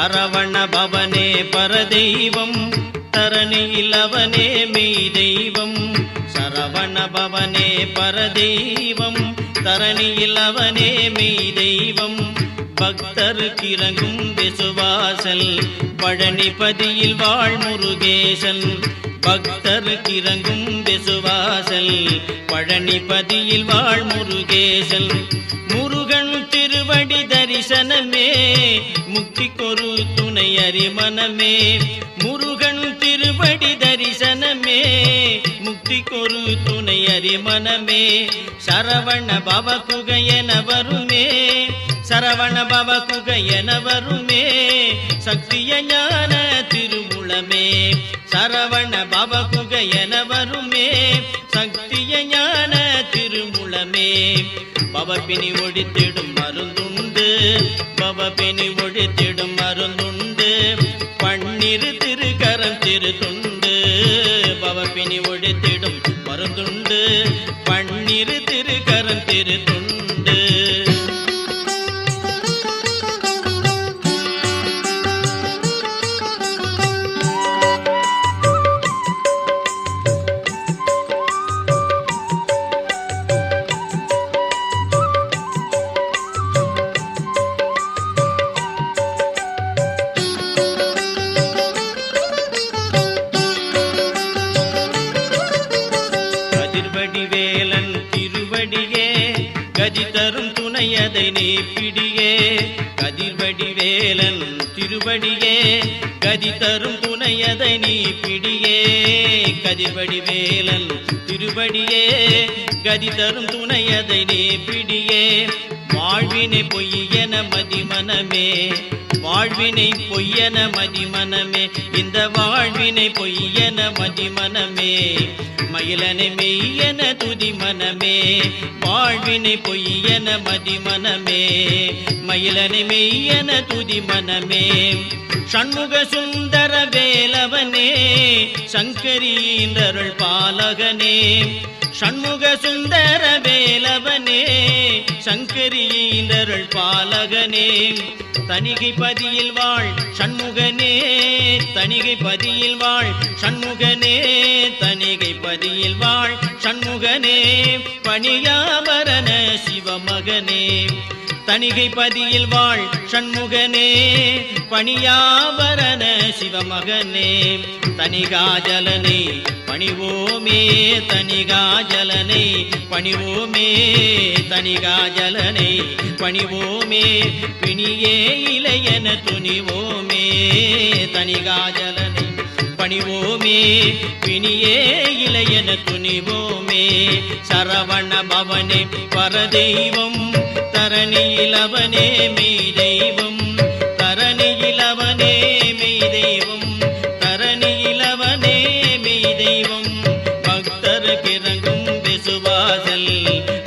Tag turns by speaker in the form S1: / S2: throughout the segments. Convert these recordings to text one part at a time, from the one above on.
S1: சரவண பவனே பரதெய்வம் தரணியில் அவனே மெய் தெய்வம். சரவண பவனே பரதெய்வம் தரணியில் அவனே மெய் தெய்வம். பக்தருக்கு இறங்கும் விசுவாசல் பழனிபதியில் வாழ் முருகேசன். பக்தருக்கு இறங்கும் விசுவாசல் பழனிபதியில் வாழ் முருகேசன். முருகன் திருவடி தரிசனமே முக்திக்கொரு துணை அறிமனமே. முருகன் திருவடி தரிசனமே முக்திக்கொரு துணை அறிமனமே. சரவண பவ குகையென வருமே சரவண பவ குகையென வருமே சக்திய ஞான திருமுலமே. சரவண பவ குகையென வருமே சக்திய ஞான திருமுலமே. பவபினி ஒழித்திடும் மருந்துண்டு பவபினி ஒழித்திடும் மருந்துண்டு பன்னிரு திருக்கரம் திருத்துண்டு. பவபினி ஒழித்திடும் மருந்துண்டு பன்னிரு திருக்கரம் திருத்துண்டு. வேலன் திருவடியே கதி தரும் துணையதை நீ பிடியே. கதிர்வடி வேலன் திருவடியே கதி தரும் துணையதை நீ பிடியே. கதிர்வடி வேலன் திருவடியே கதி தரும் துணையதை நீ பிடியே. வாழ்வினை பொய்யென மதிமனமே வாழ்வினை பொய்யென மதிமனமே. இந்த வாழ்வினை பொய்யென மதிமனமே மயிலனை மெய்யென துதி மனமே. வாழ்வினை பொய்யென மதிமனமே மயிலனை மெய்யென துதி மனமே. சண்முக சுந்தர வேலவனே சங்கரீந்தருள் பாலகனே. சண்முக சுந்தர வேலவனே சங்கரீந்தருள் பாலகனே. தணிகை பதியில் வாழ் சண்முகனே தணிகை பதியில் வாழ் சண்முகனே. தணிகை பதியில் வாழ் சண்முகனே பணியாபரண சிவமகனே. தணிகை பதியில் வாழ் சண்முகனே பணியாபரண சிவமகனே. தணிகாஜலனை பணிவோமே தணிகாஜலனை பணிவோமே தணிகாஜலனை பணிவோமே. பிணியே இளையன துணிவோமே தணிகாஜலனை பணிவோமே. பிணியே இளையன துணிவோமே. சரவண பவனே பரதெய்வம் தரணியில் அவனே மெய் தெய்வம். தரணியில் அவனே மெய் தெய்வம் தரணியில் அவனே மெய் தெய்வம். பக்தருக்கு இறங்கும் விசுவாசல்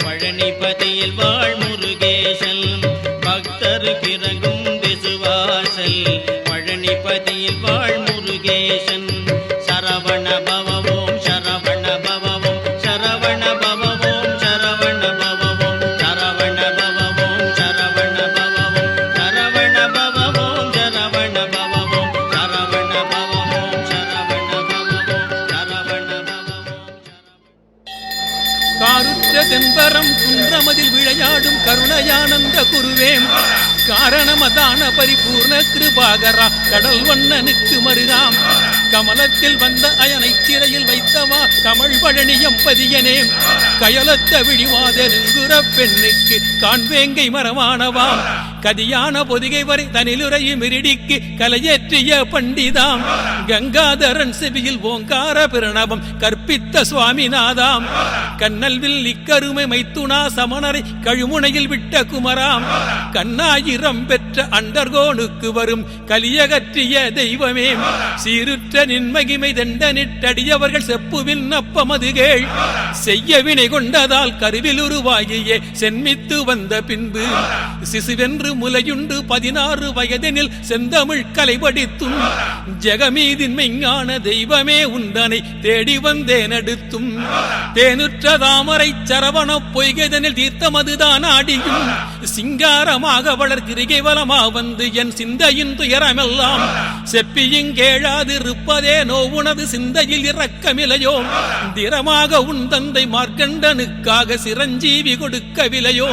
S1: பழனிபதியில் வாழ் முருகேசன். பக்தருக்கு இறங்கும் விசுவாசல் பழனிபதியில் வாழ் முருகேசன். சரவண பவவோம் சரவண பவவோம் சரவண பவவோம் சரவண பவவோம் சரவண பவவோம் சரவண பவவோம் சரவண பவவோம் சரவண பவவோம் சரவண பவவோம் சரவண பவவோம் சரவண பவவோம்.
S2: காருற்ற தென்பரம் குன்றமதில் விளையாடும் கருணையானந்த குருவேம். காரணமதான பரிபூர்ண கிருபாகரா கடல் வண்ணனுக்கு மருகாம். கமலத்தில் வந்த அயனை சிறையில் வைத்தவா கமல் பழனியம் பதியனேம். கயலத்த விழிவாத நெங்குற பெண்ணுக்கு காண்வேங்கை மரமானவாம். கதியான பொதிகை வரை தனிலுரையும் மிரிடிக்கு கலையேற்றிய பண்டிதாம். கங்காதரன் செவியில் ஓங்கார பிரணவம் கற்பித்த சுவாமிநாதாம். கண்ணல்வில் இக்கருமை மைத்துனா சமணரை கழுமுனையில் விட்ட குமராம். கண்ணாயிரம் பெற்ற அண்டர்கோனுக்கு வரும் கலியகற்றிய தெய்வமே. சீருற்ற நின்மகிமை தண்டனிட்டடியவர்கள் செப்புவின் அப்பமதுகேள். செய்ய வினை கொண்டதால் கருவில் உருவாகியே சென்மித்து வந்த பின்பு சிசுவென்று முலையுண்டு 16 வயதெனில் செந்தமிழ் கலை படித்தும். ஜெகமீதின் மெய்ஞான தெய்வமே உந்தனை தேடி வந்தேன் அடுத்தும். தேனுற்ற தாமரை சரவண பொய்கதனில் தீர்த்தமதுதான் ஆடியும் சிங்காரமாக வளர்கிரிகை வலமா வந்து என் சிந்தையின் துயரமெல்லாம் செப்பியுங்கேழாது இருப்பதேனோ உனது சிந்தையில் இரக்கமில்லையோ திரமாக உன் தந்தை மார்க்கண்டனுக்காக சிரஞ்சீவி கொடுக்கவில்லையோ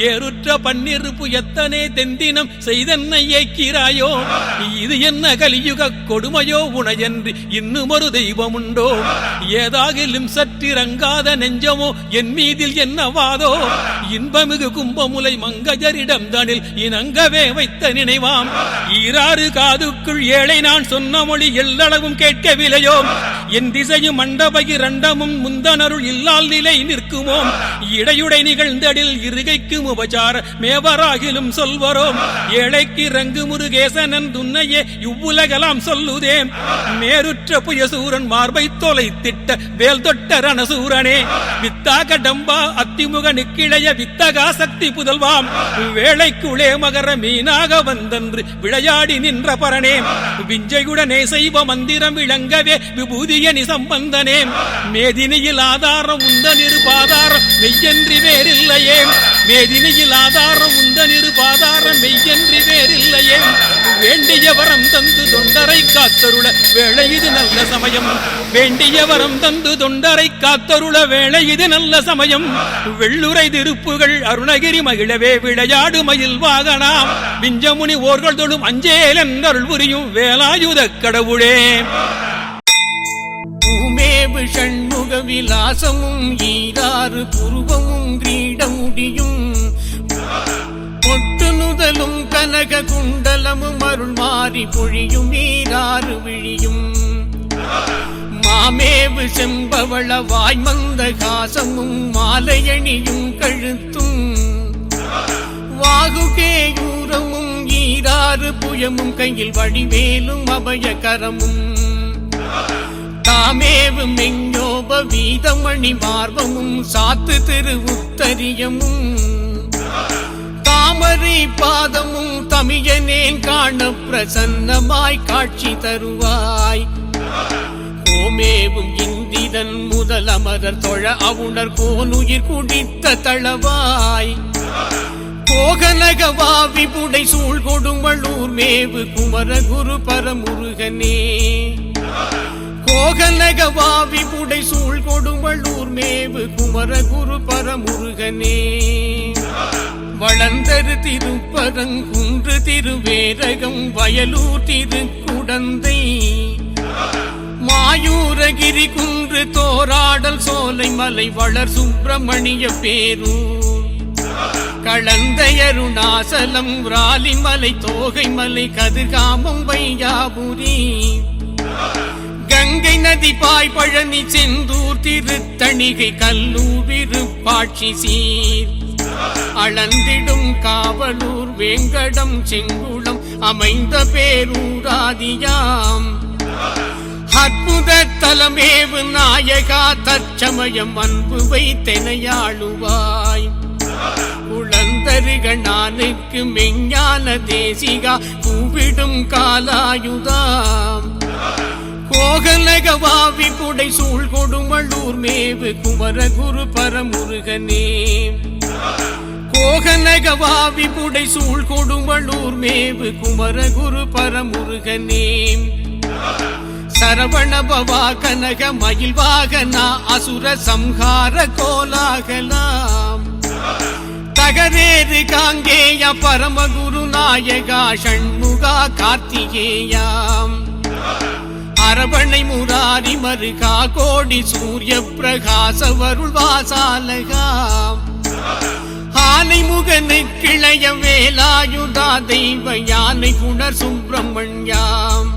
S2: ஏறுற்ற பன்னிருப்பு எத்தனை தெந்தினம் செய்தென்னை ஏக்கிறாயோ இது என்ன கலியுக கொடுமையோ உனையன்று இன்னும் ஒரு தெய்வம் உண்டோ ஏதாகிலும் சற்றிறங்காத நெஞ்சமோ என் மீதில் என்னவாதோ இன்பமிகு கும்பமுலை மங்கஜரிடம் தனில் இணங்கவே வைத்த நினைவாம் ஈராறு காதுக்குள் ஏழை நான் சொன்ன மொழி எல்லளவும் கேட்கவில்லையோ என் திசையும் மண்டபகி ரண்டமும் முந்தனருள் இல்லால் நிலை நிற்குமோம் இடையுடை நிகழ்ந்தடில் இருகைக்கும் உபச்சார மேவராகிலும் சொல்வரோம் ஏழைக்கு ரங்கு முருகேசனன் துன்னையே இவ்வுலகலாம் சொல்லுதேன் மேருற்ற புயசூரன் மார்பை தொலை திட்ட வேல் தொட்ட ரணசூரனே வித்தா கடம்பா அத்திமுக நிக்கிளைய வித்தகா சக்தி புதல்வாம் வேளைக்குளே மகர மீனாக வந்தன்று விளையாடி நின்ற பரணே விஞ்சையுடனே செய்வ மந்திரம் விளங்கவே விபூதிய நிசம்பந்தனே மேதினியில் ஆதாரம் உந்தனிரு பாதாரம் மெய்யன்றி வேறில்லையே மேதினியில் ஆதாரம் உந்தனிரு பாதாரம் மெய்யன்றி வேறில்லையே வேண்டிய வரம் தந்து தொண்டரை காத்தருள வேளை இது நல்ல சமயம் வேண்டிய வரம் தந்து தொண்டரை காத்தருள வேளை இது நல்ல சமயம் வெள்ளுரை திருப்புகள் அருணகிரி மகிழவே விளையாடு மயில் வாகனாம் விஞ்சமுனி ஓர்கள் தொழும் அஞ்சேல் என்றருள் புரியும் வேலாயுத கடவுளே
S3: பூமேவு ஷண்முக விலாசமும் ஈராறு புருவமும் கிரீடமுடியும் பொட்டு நுதலும் கனக குண்டலமும் அருள் மாறி பொழியும் ஈராறு விழியும் மாமேவு செம்பவள வாய்மந்த காசமும் மாலையணியும் கழுத்தும் வாகுகேயூரமும் ஈராறு புயமும் கையில் வடிவேலும் அபயகரமும் தாமேவு மெஞ்சோப வீதமணி மார்பமும் சாத்து திரு உத்தரியமும் தாமரை பாதமும் தமியனேன் காண பிரசன்னமாய் காட்சி தருவாய் கோமேவும் இந்திரன் முதல் அமரர் தொழ அவுணர் கோனுயிர் குடித்த தளவாய் கோகனகவாவி புடை சூழ் கொடுமளூர் மேவு குமரகுரு பரமுருகனே கோகனகவாவி புடை சூழ் கொடுமளூர் மேவு குமரகுரு பரமுருகனே வளர்ந்தரு திருப்பரங்குன்று திருவேரகம் வயலூர் திருக்குடந்தை மாயூரகிரி குன்று தோராடல் சோலை மலை வளர் சுப்பிரமணிய பேரூர் களந்தையருணாசலம் ராலிமலை தோகை மலை கதிர்காமம் வையாபுரி கங்கை நதி பாய் பழனி செந்தூர் திருத்தணிகை கல்லூர் விருப்பாட்சி சீர் அளந்திடும் காவலூர் வேங்கடம் செங்குளம் அமைந்த பேரூராதியாம் அற்புத தலமேவு நாயகா தற்சமயம் அன்பு வைத்தெனையாளுவாய் குழந்தருகனானுக்கு மெஞ்ஞான தேசிகா கூவிடும் காலாயுதாம் கோகலகவாவி புடை சூழ் கொடுமளூர் மேவு குமரகுரு பரமுருகனே கோகலகவாவி புடை சூழ் கொடுமளூர் மேவு குமரகுரு பரமுருகனே சரவணபவா கனக மயில் வாகனா அசுர சம்ஹார கோலாகலாம் தகரேறு காங்கேய பரமகுரு நாயகா ஷண்முகா கார்த்திகேயாம் அரவணை முராரி மருகா கோடி சூரிய பிரகாச வருள் வாசாலகாம் ஆனை முகனு கிளைய வேலாயுதா தெய்வ யானை புனர் சுப்பிரமணியாம்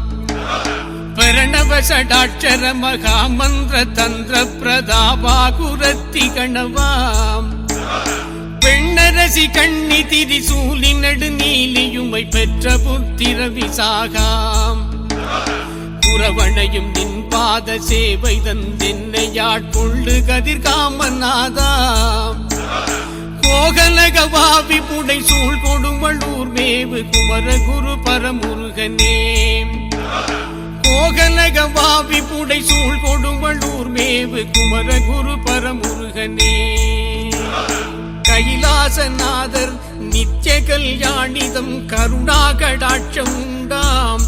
S3: பிரணவ சடாட்சர மகா மந்திர தந்திர பிரதாபா குரத்தி கணவாம் பெண்ணரசி கண்ணி திரிசூலி நடு நீலியுமை பெற்ற புத்திர விசாகாம் புறவணையும் நின் பாத சேவை தந்தென்னையாட்கொள்ளு கதிர்காமநாதாம் கோகலகவாவி புடை சூழ் கொடுமளூர் மேவு குமரகுரு பரமுருகனே கோகலகவாவி புடை சூழ் கொடுமளூர் மேவு குமரகுரு பரமுருகனே கைலாசநாதர் நித்திய கல்யாணிதம் கருணாகடாட்சம் உண்டாம்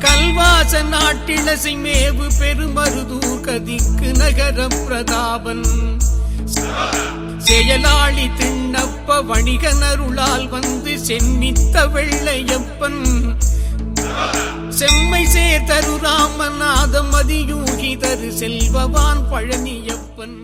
S3: கல்வாச நாட்டிலசை மேவு பெருமருதூர் கதிக்கு நகர பிரதாபன் செயலாளி திண்ணப்ப வணிகனருளால் வந்து சென்னித்த வெள்ளையப்பன் செம்மை சேர்தரு ராமநாதம் அதியூகி தரு செல்வவான் பழனியப்பன்.